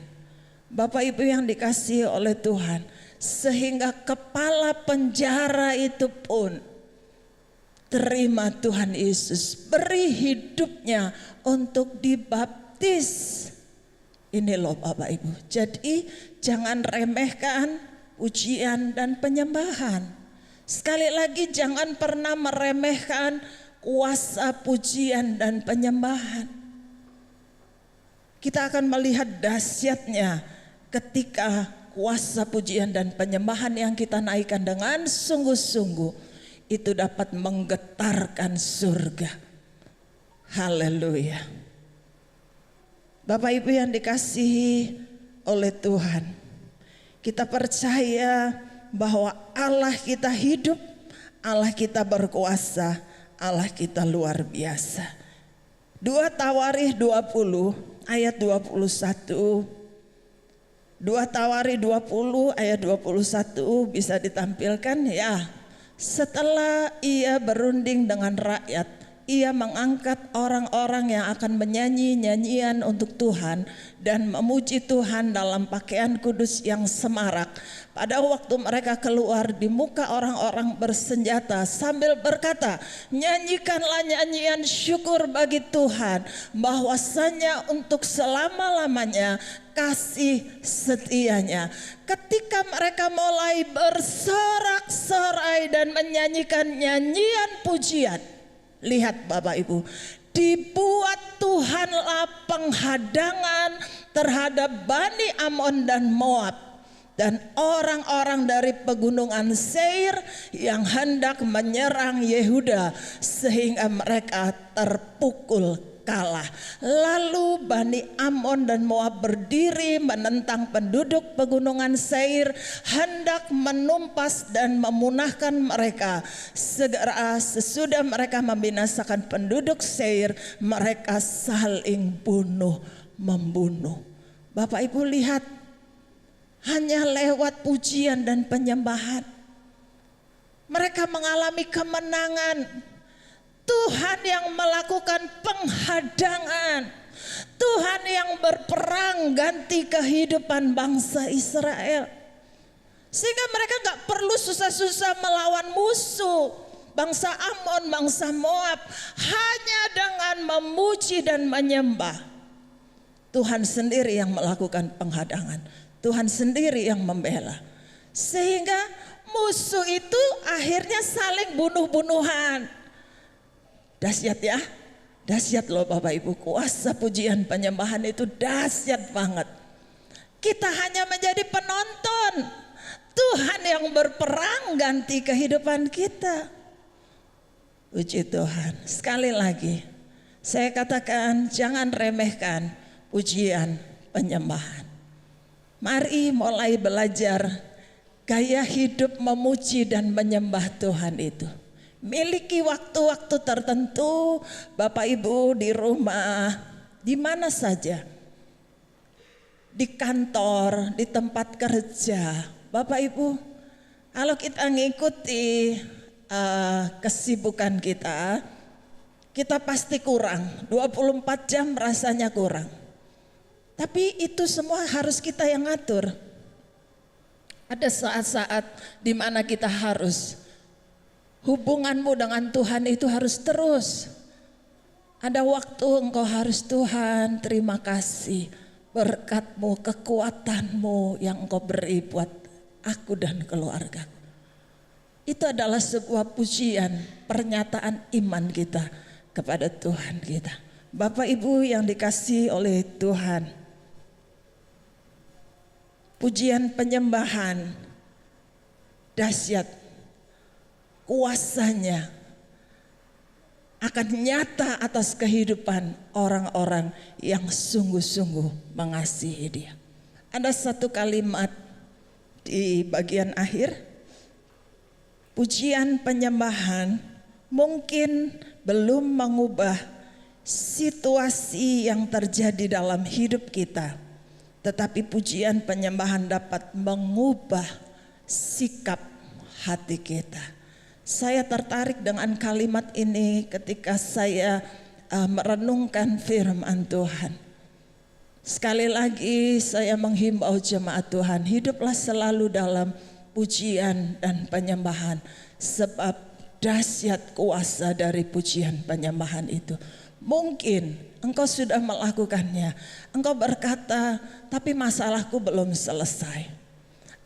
Speaker 3: Bapak Ibu yang dikasihi oleh Tuhan, sehingga kepala penjara itu pun terima Tuhan Yesus, beri hidupnya untuk dibaptis. Ini loh Bapak Ibu. Jadi jangan remehkan pujian dan penyembahan. Sekali lagi jangan pernah meremehkan kuasa pujian dan penyembahan. Kita akan melihat dahsyatnya ketika kuasa pujian dan penyembahan yang kita naikkan dengan sungguh-sungguh itu dapat menggetarkan surga. Haleluya. Bapak Ibu yang dikasihi oleh Tuhan, kita percaya bahwa Allah kita hidup, Allah kita berkuasa, Allah kita luar biasa. 2 Tawarikh 20 ayat 21. 2 Tawarikh 20 ayat 21 bisa ditampilkan ya. Setelah ia berunding dengan rakyat, ia mengangkat orang-orang yang akan menyanyi nyanyian untuk Tuhan dan memuji Tuhan dalam pakaian kudus yang semarak. Pada waktu mereka keluar di muka orang-orang bersenjata sambil berkata, nyanyikanlah nyanyian syukur bagi Tuhan, bahwasanya untuk selama-lamanya kasih setianya. Ketika mereka mulai bersorak-sorai dan menyanyikan nyanyian pujian, lihat Bapak Ibu, dibuat Tuhanlah penghadangan terhadap Bani Amon dan Moab dan orang-orang dari pegunungan Seir yang hendak menyerang Yehuda, sehingga mereka terpukul kalah. Lalu Bani Amon dan Moab berdiri menentang penduduk pegunungan Seir, hendak menumpas dan memunahkan mereka. Segera sesudah mereka membinasakan penduduk Seir, mereka saling bunuh membunuh. Bapak Ibu lihat, hanya lewat pujian dan penyembahan. Mereka mengalami kemenangan. Tuhan yang melakukan penghadangan. Tuhan yang berperang ganti kehidupan bangsa Israel. Sehingga mereka gak perlu susah-susah melawan musuh. Bangsa Amon, bangsa Moab. Hanya dengan memuji dan menyembah. Tuhan sendiri yang melakukan penghadangan. Tuhan sendiri yang membela. Sehingga musuh itu akhirnya saling bunuh-bunuhan. Dahsyat ya. Dahsyat loh Bapak Ibu. Kuasa pujian penyembahan itu dahsyat banget. Kita hanya menjadi penonton. Tuhan yang berperang ganti kehidupan kita. Puji Tuhan. Sekali lagi saya katakan jangan remehkan pujian penyembahan. Mari mulai belajar gaya hidup memuji dan menyembah Tuhan itu. Miliki waktu-waktu tertentu Bapak Ibu di rumah, di mana saja. Di kantor, di tempat kerja. Bapak Ibu, kalau kita ngikuti kesibukan kita pasti kurang. 24 jam rasanya kurang. Tapi itu semua harus kita yang ngatur. Ada saat-saat di mana kita harus, hubunganmu dengan Tuhan itu harus terus. Ada waktu engkau harus, Tuhan terima kasih berkat-Mu, kekuatan-Mu yang engkau beri buat aku dan keluarga. Itu adalah sebuah pujian, pernyataan iman kita kepada Tuhan kita. Bapak Ibu yang dikasihi oleh Tuhan, pujian penyembahan dahsyat, kuasanya akan nyata atas kehidupan orang-orang yang sungguh-sungguh mengasihi Dia. Ada satu kalimat di bagian akhir, pujian penyembahan mungkin belum mengubah situasi yang terjadi dalam hidup kita, tetapi pujian penyembahan dapat mengubah sikap hati kita. Saya tertarik dengan kalimat ini ketika saya merenungkan firman Tuhan. Sekali lagi saya menghimbau jemaat Tuhan, hiduplah selalu dalam pujian dan penyembahan. Sebab dahsyat kuasa dari pujian penyembahan itu. Mungkin engkau sudah melakukannya. Engkau berkata, tapi masalahku belum selesai.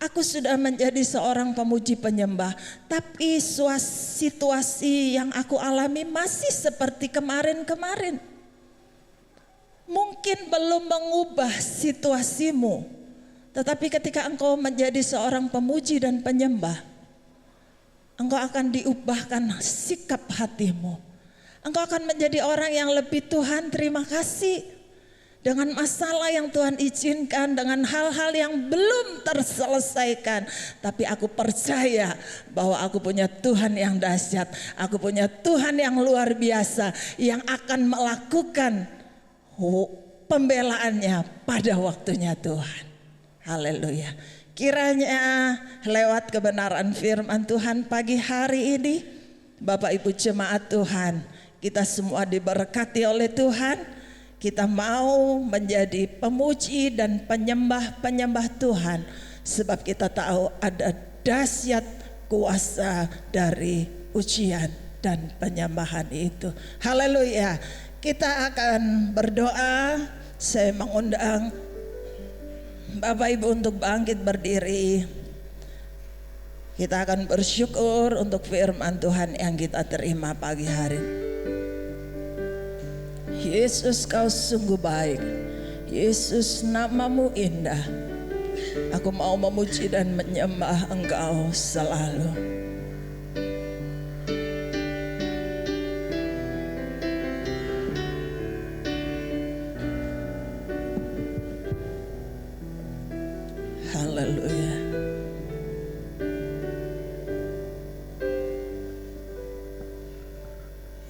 Speaker 3: Aku sudah menjadi seorang pemuji penyembah, tapi situasi yang aku alami masih seperti kemarin-kemarin. Mungkin belum mengubah situasimu, tetapi ketika engkau menjadi seorang pemuji dan penyembah, engkau akan diubahkan sikap hatimu. Engkau akan menjadi orang yang lebih, Tuhan terima kasih dengan masalah yang Tuhan izinkan, dengan hal-hal yang belum terselesaikan. Tapi aku percaya bahwa aku punya Tuhan yang dahsyat. Aku punya Tuhan yang luar biasa yang akan melakukan pembelaannya pada waktunya Tuhan. Haleluya. Kiranya lewat kebenaran firman Tuhan pagi hari ini, Bapak Ibu jemaat Tuhan, kita semua diberkati oleh Tuhan. Kita mau menjadi pemuji dan penyembah-penyembah Tuhan, sebab kita tahu ada dahsyat kuasa dari pujian dan penyembahan itu. Haleluya. Kita akan berdoa. Saya mengundang Bapak Ibu untuk bangkit berdiri. Kita akan bersyukur untuk firman Tuhan yang kita terima pagi hari. Yesus, kau sungguh baik. Yesus, namamu indah. Aku mau memuji dan menyembah Engkau selalu. Haleluya.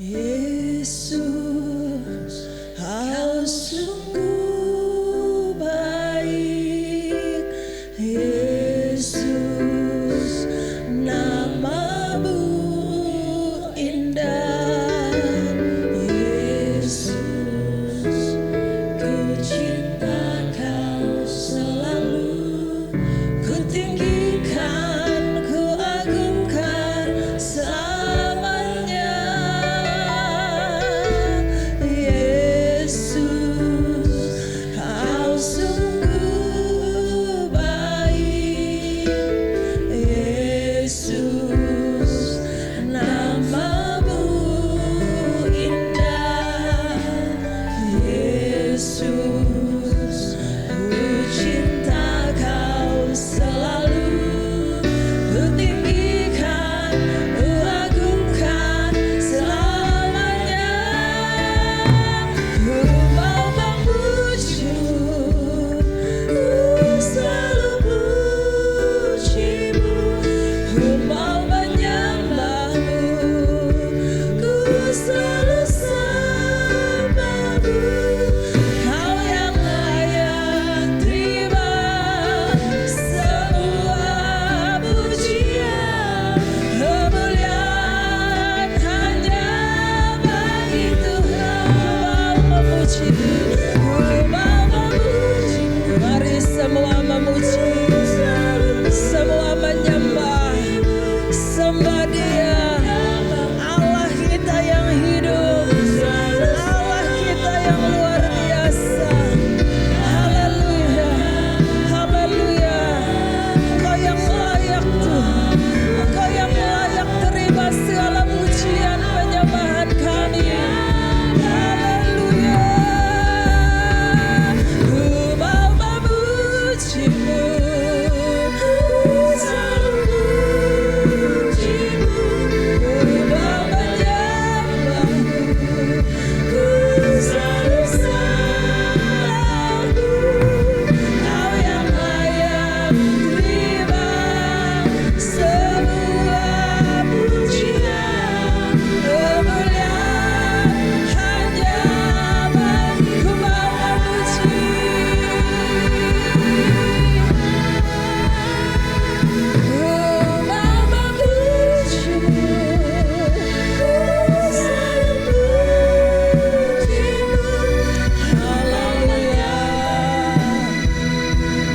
Speaker 3: Yesus, kau sungguh baik. yang luar biasa. Haleluya, haleluya. Engkau yang layak Tuhan, Engkau yang layak terima segala pujian penyembahan kami. Haleluya. Ku mau memuji-Mu, ku selalu memuji-Mu, ku mau menyembah-Mu, ku selalu selalu. Kau yang layak terima semua pujian, kemuliaan hanya bagi-Ku. Mau memuji, ku mau memuji-Mu, ku selalu memuji-Mu. Haleluya,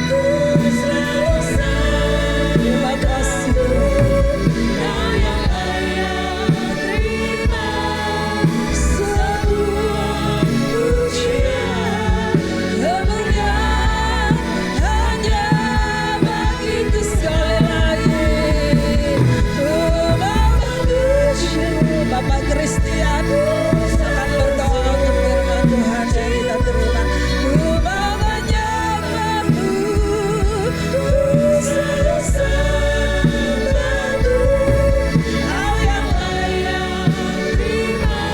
Speaker 3: ku selalu selalu. Terima kasih Tuhan. Kau yang layak terima semua pujian, kemuliaan hanya bagi-Ku. Sekali lagi, ku mau memuji-Mu. Bapak Christian akan berdoa untuk firman Tuhan yang kita terima. Ku mau menyembah-Mu, ku selalu sembah-Mu. Kau yang layak terima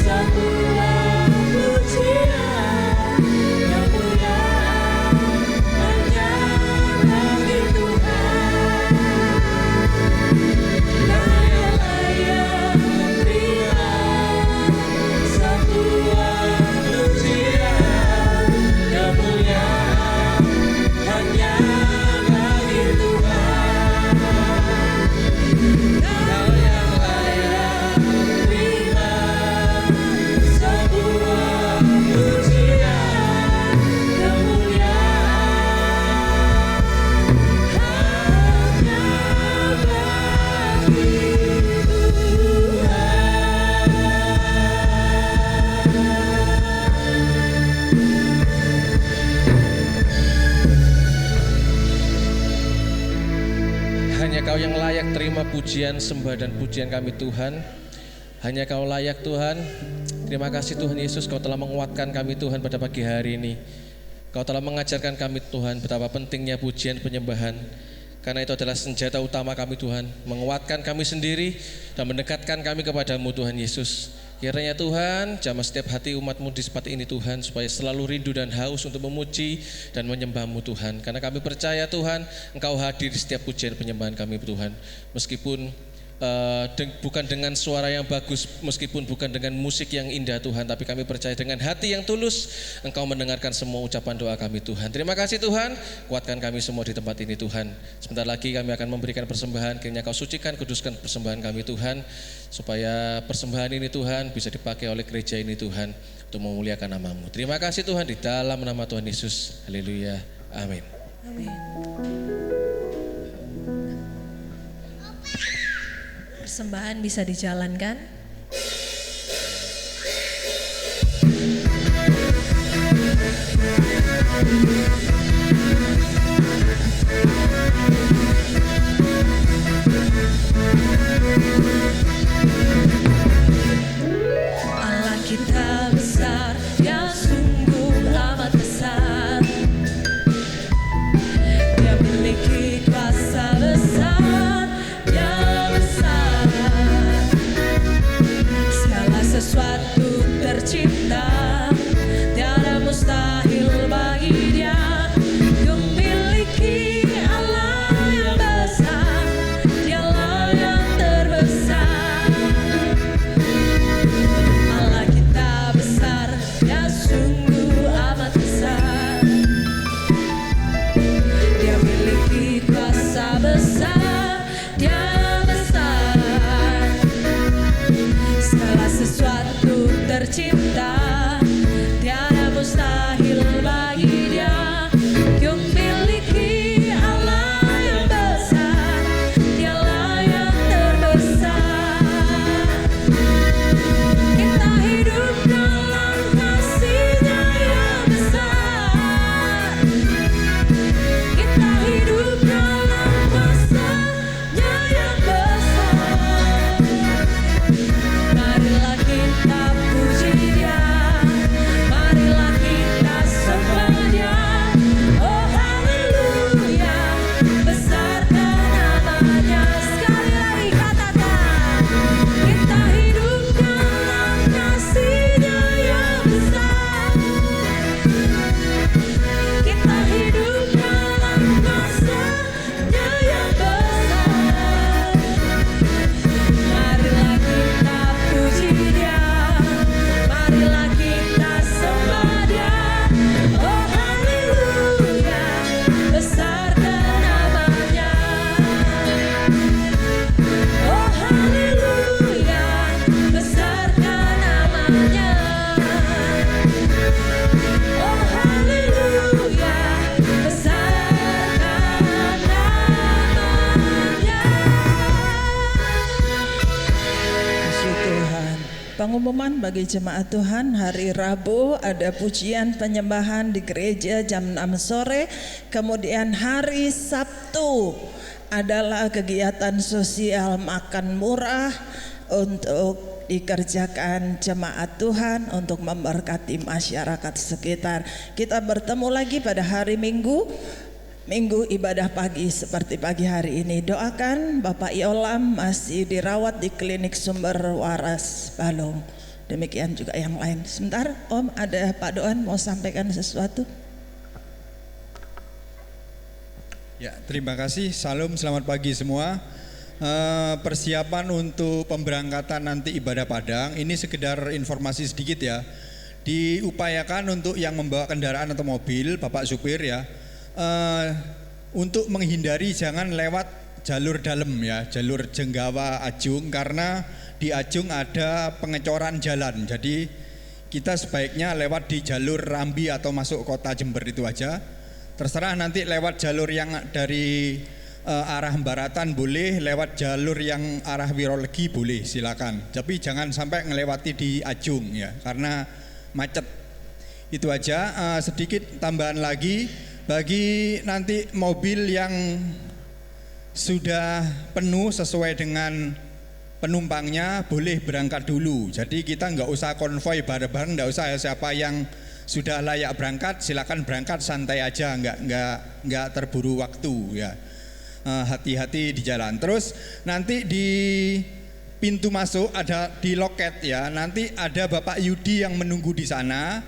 Speaker 3: semua pujian, kemuliaan hanya bagi Tuhan. Kau yang layak terima semua pujian, kemuliaan hanya bagi Tuhan. Kau yang layak terima semua pujian, kemuliaan
Speaker 4: Hanya Kau yang layak terima pujian, sembah dan pujian kami Tuhan. Hanya Kau layak Tuhan. Terima kasih Tuhan Yesus, Kau telah menguatkan kami Tuhan pada pagi hari ini. Kau telah mengajarkan kami Tuhan betapa pentingnya pujian penyembahan. Karena itu adalah senjata utama kami Tuhan, menguatkan kami sendiri dan mendekatkan kami kepadamu Tuhan Yesus. Kiranya Tuhan, jamah setiap hati umat-Mu di tempat ini Tuhan, supaya selalu rindu dan haus untuk memuji dan menyembah-Mu Tuhan. Karena kami percaya Tuhan, Engkau hadir di setiap pujian penyembahan kami Tuhan. Meskipun bukan dengan suara yang bagus, meskipun bukan dengan musik yang indah Tuhan, tapi kami percaya dengan hati yang tulus Engkau mendengarkan semua ucapan doa kami Tuhan. Terima kasih Tuhan, kuatkan kami semua di tempat ini Tuhan. Sebentar lagi kami akan memberikan persembahan, kiranya Kau sucikan, kuduskan persembahan kami Tuhan, supaya persembahan ini Tuhan bisa dipakai oleh gereja ini Tuhan untuk memuliakan nama-Mu. Terima kasih Tuhan, di dalam nama Tuhan Yesus. Haleluya, amin.
Speaker 1: Amin. Persembahan bisa dijalankan. Allah kita besar, ya sungguh amat besar. Dia memiliki kuasa besar, dia besar. Segala sesuatu tercipta, tiada mustahil bagi Dia. Memiliki Allah yang besar, Dialah yang terbesar. Allah kita besar, ya sungguh amat besar. Dia memiliki kuasa besar, Dia besar. Segala sesuatu tercipta, tiada mustahil bagi Dia. Memiliki Allah yang besar, Dialah yang terbesar. Kita hidup dalam marilah kita sembah Dia. Oh haleluya, besarkan namanya. Oh haleluya, besarkan namanya. Oh haleluya, besarkan namanya.
Speaker 3: Puji Tuhan. Pengumuman bagi jemaat Tuhan, hari Rabu ada pujian penyembahan di gereja jam 6 sore. Kemudian hari Sabtu adalah kegiatan sosial makan murah untuk dikerjakan jemaat Tuhan untuk memberkati masyarakat sekitar. Kita bertemu lagi pada hari Minggu ibadah pagi seperti pagi hari ini. Doakan Bapak Yolam masih dirawat di klinik Sumber Waras Balong. Demikian juga yang lain. Sebentar Om, ada Pak Doan mau sampaikan sesuatu.
Speaker 5: Ya, terima kasih. Salam, selamat pagi semua. Persiapan untuk pemberangkatan nanti ibadah Padang ini sekedar informasi sedikit ya. Diupayakan untuk yang membawa kendaraan atau mobil, Bapak supir ya, untuk menghindari jangan lewat jalur dalam ya, jalur Jenggawa Ajung, karena di Ajung ada pengecoran jalan. Jadi kita sebaiknya lewat di jalur Rambi atau masuk kota Jember itu aja. Terserah nanti lewat jalur yang dari arah Baratan boleh, lewat jalur yang arah Wirolegi boleh, silakan. Tapi jangan sampai ngelewati di Ajung ya, karena macet. Itu aja. Sedikit tambahan lagi, bagi nanti mobil yang sudah penuh sesuai dengan penumpangnya boleh berangkat dulu. Jadi kita nggak usah konvoy bareng-bareng, nggak usah ya, siapa yang sudah layak berangkat silakan berangkat, santai aja, nggak terburu waktu ya. Hati-hati di jalan. Terus nanti di pintu masuk ada di loket ya, nanti ada Bapak Yudi yang menunggu di sana.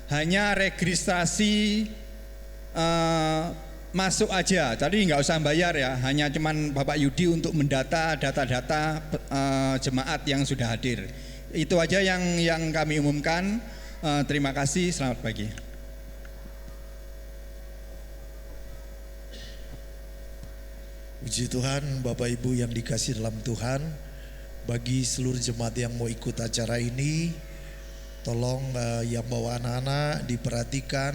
Speaker 5: Hanya registrasi masuk aja, jadi nggak usah bayar ya, hanya cuman Bapak Yudi untuk mendata data-data jemaat yang sudah hadir. Itu aja yang kami umumkan. Terima kasih, selamat pagi.
Speaker 6: Puji Tuhan, Bapak Ibu yang dikasih dalam Tuhan, bagi seluruh jemaat yang mau ikut acara ini, tolong yang bawa anak-anak diperhatikan.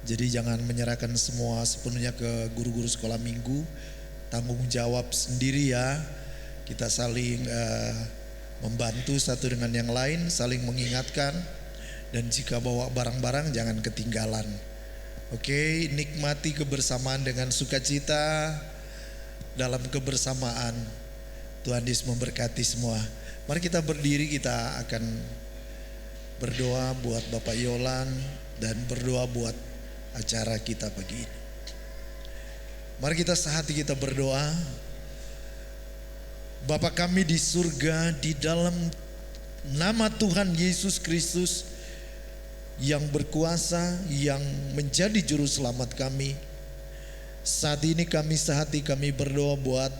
Speaker 6: Jadi jangan menyerahkan semua sepenuhnya ke guru-guru sekolah minggu, tanggung jawab sendiri ya. Kita saling membantu satu dengan yang lain, saling mengingatkan. Dan jika bawa barang-barang jangan ketinggalan. Oke, nikmati kebersamaan dengan sukacita dalam kebersamaan. Tuhan Yesus memberkati semua. Mari kita berdiri, kita akan berdoa buat Bapak Yolan dan berdoa buat acara kita pagi ini. Mari kita sehati kita berdoa. Bapa kami di surga, di dalam nama Tuhan Yesus Kristus yang berkuasa, yang menjadi juru selamat kami, saat ini kami sehati kami berdoa buat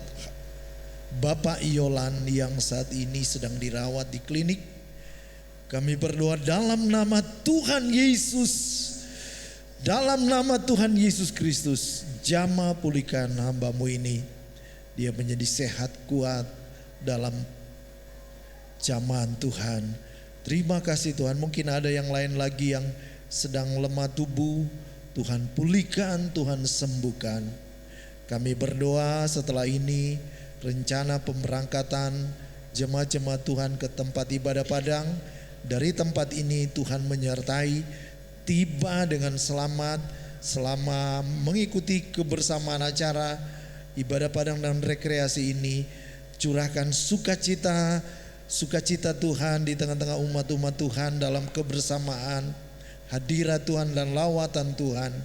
Speaker 6: Bapak Yolan yang saat ini sedang dirawat di klinik. Kami berdoa dalam nama Tuhan Yesus, dalam nama Tuhan Yesus Kristus, jamah pulihkan hamba-Mu ini. Dia menjadi sehat kuat dalam jamahan Tuhan. Terima kasih Tuhan. Mungkin ada yang lain lagi yang sedang lemah tubuh, Tuhan pulihkan, Tuhan sembuhkan. Kami berdoa setelah ini rencana pemberangkatan jemaat-jemaat Tuhan ke tempat ibadah Padang. Dari tempat ini Tuhan menyertai, tiba dengan selamat selama mengikuti kebersamaan acara ibadah Padang dan rekreasi ini. Curahkan sukacita Tuhan di tengah-tengah umat-umat Tuhan dalam kebersamaan, hadirat Tuhan dan lawatan Tuhan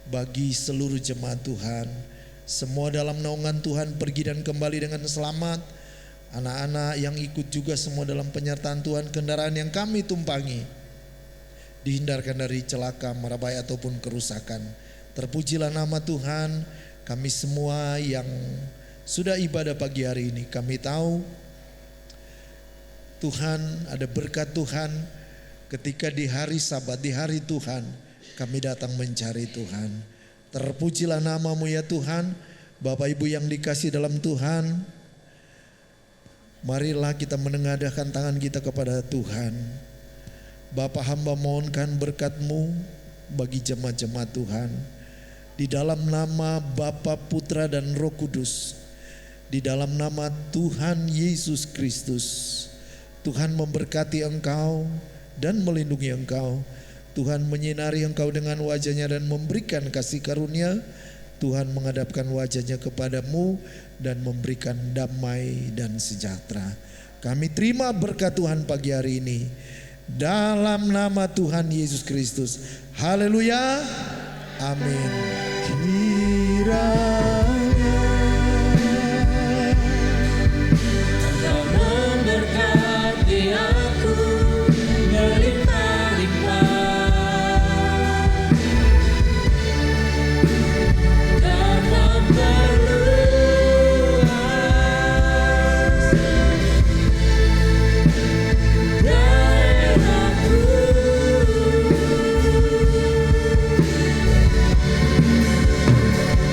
Speaker 6: bagi seluruh jemaat Tuhan. Semua dalam naungan Tuhan pergi dan kembali dengan selamat. Anak-anak yang ikut juga semua dalam penyertaan Tuhan. Kendaraan yang kami tumpangi dihindarkan dari celaka, mara bahaya ataupun kerusakan. Terpujilah nama Tuhan. Kami semua yang sudah ibadah pagi hari ini, kami tahu Tuhan, ada berkat Tuhan ketika di hari Sabat, di hari Tuhan kami datang mencari Tuhan. Terpujilah nama-Mu ya Tuhan. Bapak Ibu yang dikasih dalam Tuhan, marilah kita menengadahkan tangan kita kepada Tuhan. Bapa, hamba mohonkan berkat-Mu bagi jemaat-jemaat Tuhan. Di dalam nama Bapa, Putra dan Roh Kudus, di dalam nama Tuhan Yesus Kristus, Tuhan memberkati engkau dan melindungi engkau. Tuhan menyinari engkau dengan wajah-Nya dan memberikan kasih karunia. Tuhan menghadapkan wajah-Nya kepadamu dan memberikan damai dan sejahtera. Kami terima berkat Tuhan pagi hari ini dalam nama Tuhan Yesus Kristus. Haleluya. Amin.
Speaker 2: Kau memberkati aku berlimpah-limpah, karena berluas daerahku.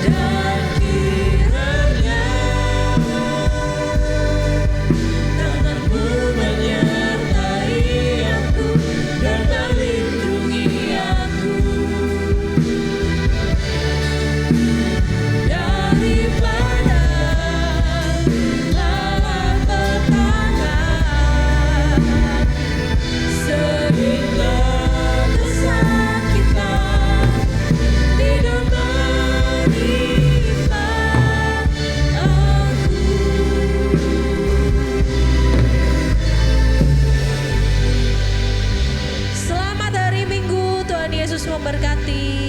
Speaker 2: Dan kiranya tangan-Mu menyertai aku dan melindungi aku daripada malapetaka, sehingga kesakitan tidak menimpa aku.
Speaker 1: Selamat hari Minggu, Tuhan Yesus memberkati.